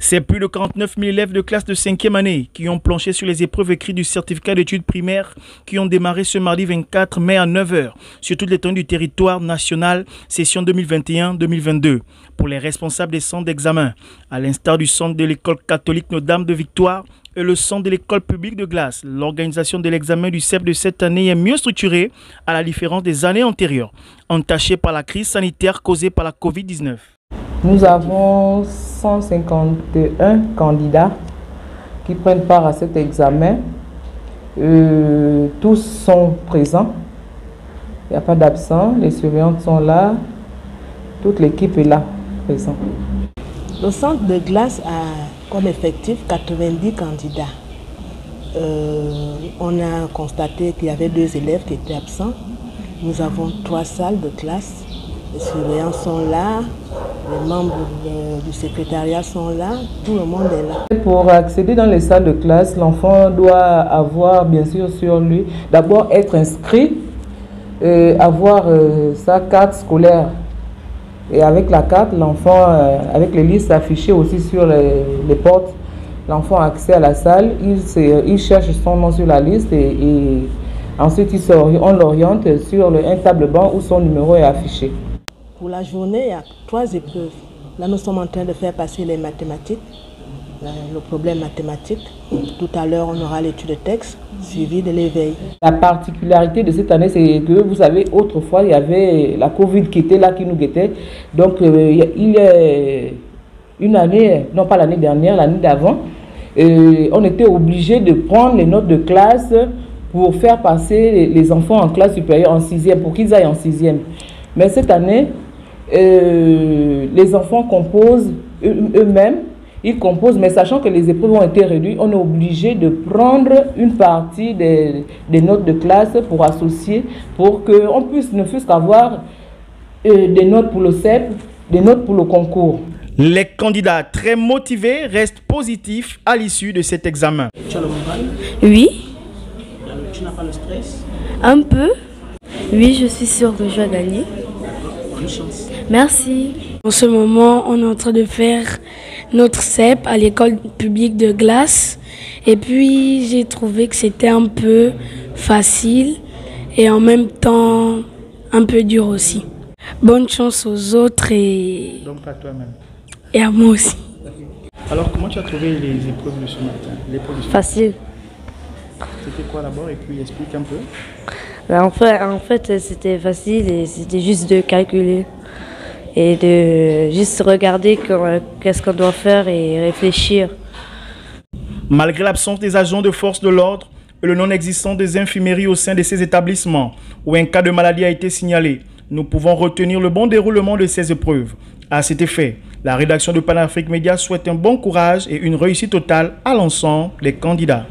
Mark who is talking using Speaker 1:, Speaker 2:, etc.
Speaker 1: C'est plus de 49 000 élèves de classe de 5e année qui ont planché sur les épreuves écrites du certificat d'études primaires qui ont démarré ce mardi 24 mai à 9 h sur toute l'étendue du territoire national, session 2021-2022. Pour les responsables des centres d'examen, à l'instar du centre de l'école catholique Notre-Dame de Victoire et le centre de l'école publique de Glace, l'organisation de l'examen du CEP de cette année est mieux structurée à la différence des années antérieures, entachées par la crise sanitaire causée par la Covid-19.
Speaker 2: Nous avons 151 candidats qui prennent part à cet examen. Tous sont présents. Il n'y a pas d'absents. Les surveillantes sont là. Toute l'équipe est là, présente.
Speaker 3: Le centre de Glace a comme effectif 90 candidats. On a constaté qu'il y avait 2 élèves qui étaient absents. Nous avons 3 salles de classe. Les surveillants sont là, les membres du secrétariat sont là, tout le monde est là.
Speaker 2: Pour accéder dans les salles de classe, l'enfant doit avoir bien sûr sur lui, d'abord être inscrit, avoir sa carte scolaire. Et avec la carte, l'enfant, avec les listes affichées aussi sur les portes, l'enfant a accès à la salle, il cherche son nom sur la liste et ensuite on l'oriente sur un table-banc où son numéro est affiché.
Speaker 3: Pour la journée, il y a 3 épreuves. Là, nous sommes en train de faire passer les mathématiques, le problème mathématique. Tout à l'heure, on aura l'étude de texte, suivi de l'éveil. La particularité de cette année, c'est que, vous savez, autrefois, il y avait la Covid qui était là, qui nous guettait. Donc, il y a une année, non pas l'année dernière, l'année d'avant, on était obligé de prendre les notes de classe pour faire passer les enfants en classe supérieure, en 6e, pour qu'ils aillent en 6e. Mais cette année, les enfants composent eux-mêmes, ils composent, mais sachant que les épreuves ont été réduites, on est obligé de prendre une partie des notes de classe pour associer, pour qu'on puisse ne fût-ce qu'avoir des notes pour le CEP, des notes pour le concours.
Speaker 1: Les candidats très motivés restent positifs à l'issue de cet examen.
Speaker 4: Tu as le moral?
Speaker 5: Oui.
Speaker 4: Tu n'as pas le stress?
Speaker 5: Un peu. Oui, je suis sûre que je vais gagner.
Speaker 4: Bonne chance.
Speaker 5: Merci.
Speaker 6: En ce moment, on est en train de faire notre CEP à l'école publique de Glace. Et puis, j'ai trouvé que c'était un peu facile et en même temps un peu dur aussi. Bonne chance aux autres et
Speaker 1: Donc à toi-même.
Speaker 6: Et à moi aussi.
Speaker 1: Alors, comment tu as trouvé les épreuves de ce matin?
Speaker 5: Facile.
Speaker 1: C'était quoi d'abord et puis explique un peu.
Speaker 5: En fait c'était facile et c'était juste de calculer et de juste regarder qu'est-ce qu'on doit faire et réfléchir.
Speaker 1: Malgré l'absence des agents de force de l'ordre et le non-existence des infirmeries au sein de ces établissements où un cas de maladie a été signalé, nous pouvons retenir le bon déroulement de ces épreuves. À cet effet, la rédaction de Panafrique Média souhaite un bon courage et une réussite totale à l'ensemble des candidats.